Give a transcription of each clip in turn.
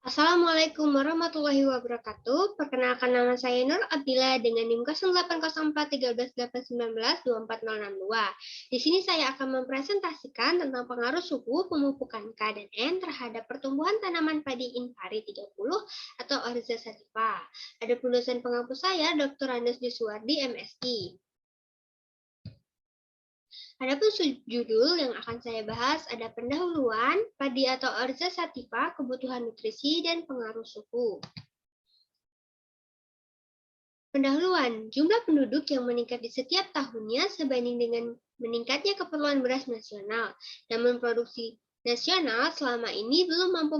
Assalamualaikum warahmatullahi wabarakatuh. Perkenalkan, nama saya Nur Abdillah dengan NIM 08041381924062. Di sini saya akan mempresentasikan tentang pengaruh suhu, pemupukan K dan N terhadap pertumbuhan tanaman padi Inpari 30 atau Oryza sativa. Adapun dosen pengampu saya, Dr. Andes Diswardi, MSI. Adapun judul yang akan saya bahas ada pendahuluan, padi atau Oryza sativa, kebutuhan nutrisi, dan pengaruh suhu. Pendahuluan, jumlah penduduk yang meningkat di setiap tahunnya sebanding dengan meningkatnya keperluan beras nasional. Namun produksi nasional selama ini belum mampu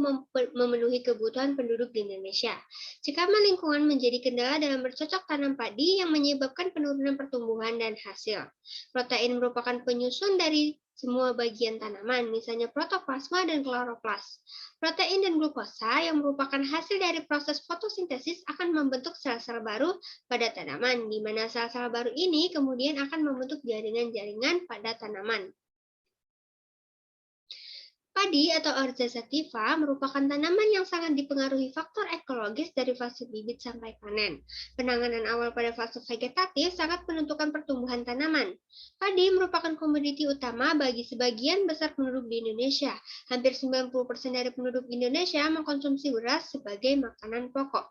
memenuhi kebutuhan penduduk di Indonesia. Cekaman lingkungan menjadi kendala dalam bercocok tanam padi yang menyebabkan penurunan pertumbuhan dan hasil. Protein merupakan penyusun dari semua bagian tanaman, misalnya protoplasma dan kloroplas. Protein dan glukosa yang merupakan hasil dari proses fotosintesis akan membentuk sel-sel baru pada tanaman, di mana sel-sel baru ini kemudian akan membentuk jaringan-jaringan pada tanaman. Padi atau Oryza sativa merupakan tanaman yang sangat dipengaruhi faktor ekologis dari fase bibit sampai panen. Penanganan awal pada fase vegetatif sangat menentukan pertumbuhan tanaman. Padi merupakan komoditi utama bagi sebagian besar penduduk di Indonesia. Hampir 90% dari penduduk Indonesia mengkonsumsi beras sebagai makanan pokok.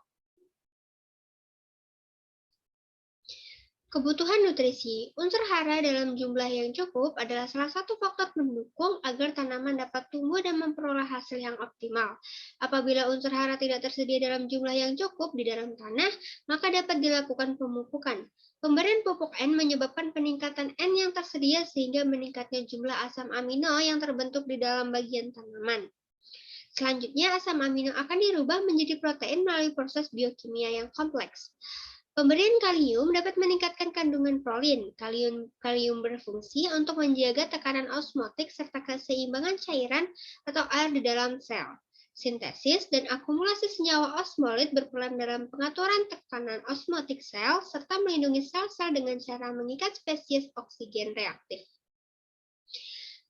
Kebutuhan nutrisi, unsur hara dalam jumlah yang cukup adalah salah satu faktor pendukung agar tanaman dapat tumbuh dan memperoleh hasil yang optimal. Apabila unsur hara tidak tersedia dalam jumlah yang cukup di dalam tanah, maka dapat dilakukan pemupukan. Pemberian pupuk N menyebabkan peningkatan N yang tersedia sehingga meningkatnya jumlah asam amino yang terbentuk di dalam bagian tanaman. Selanjutnya, asam amino akan dirubah menjadi protein melalui proses biokimia yang kompleks. Pemberian kalium dapat meningkatkan kandungan prolin. Kalium berfungsi untuk menjaga tekanan osmotik serta keseimbangan cairan atau air di dalam sel. Sintesis dan akumulasi senyawa osmolit berperan dalam pengaturan tekanan osmotik sel serta melindungi sel-sel dengan cara mengikat spesies oksigen reaktif.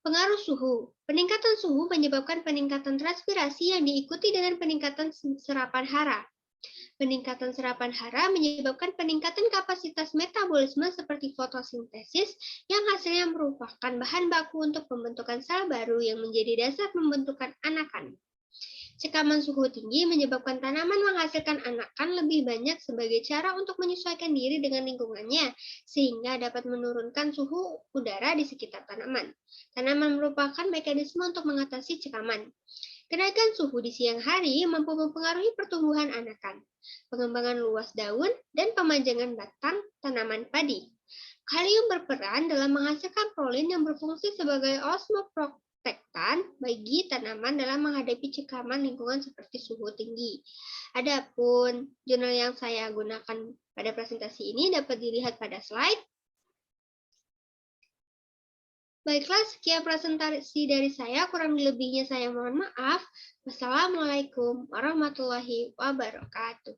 Pengaruh suhu. Peningkatan suhu menyebabkan peningkatan transpirasi yang diikuti dengan peningkatan serapan hara. Peningkatan serapan hara menyebabkan peningkatan kapasitas metabolisme seperti fotosintesis yang hasilnya merupakan bahan baku untuk pembentukan sel baru yang menjadi dasar pembentukan anakan. Cekaman suhu tinggi menyebabkan tanaman menghasilkan anakan lebih banyak sebagai cara untuk menyesuaikan diri dengan lingkungannya, sehingga dapat menurunkan suhu udara di sekitar tanaman. Tanaman merupakan mekanisme untuk mengatasi cekaman. Kenaikan suhu di siang hari mampu mempengaruhi pertumbuhan anakan, pengembangan luas daun, dan pemanjangan batang tanaman padi. Kalium berperan dalam menghasilkan prolin yang berfungsi sebagai osmoprotektan bagi tanaman dalam menghadapi cekaman lingkungan seperti suhu tinggi. Adapun jurnal yang saya gunakan pada presentasi ini dapat dilihat pada slide. Baiklah, sekian presentasi dari saya. Kurang lebihnya saya mohon maaf. Wassalamualaikum warahmatullahi wabarakatuh.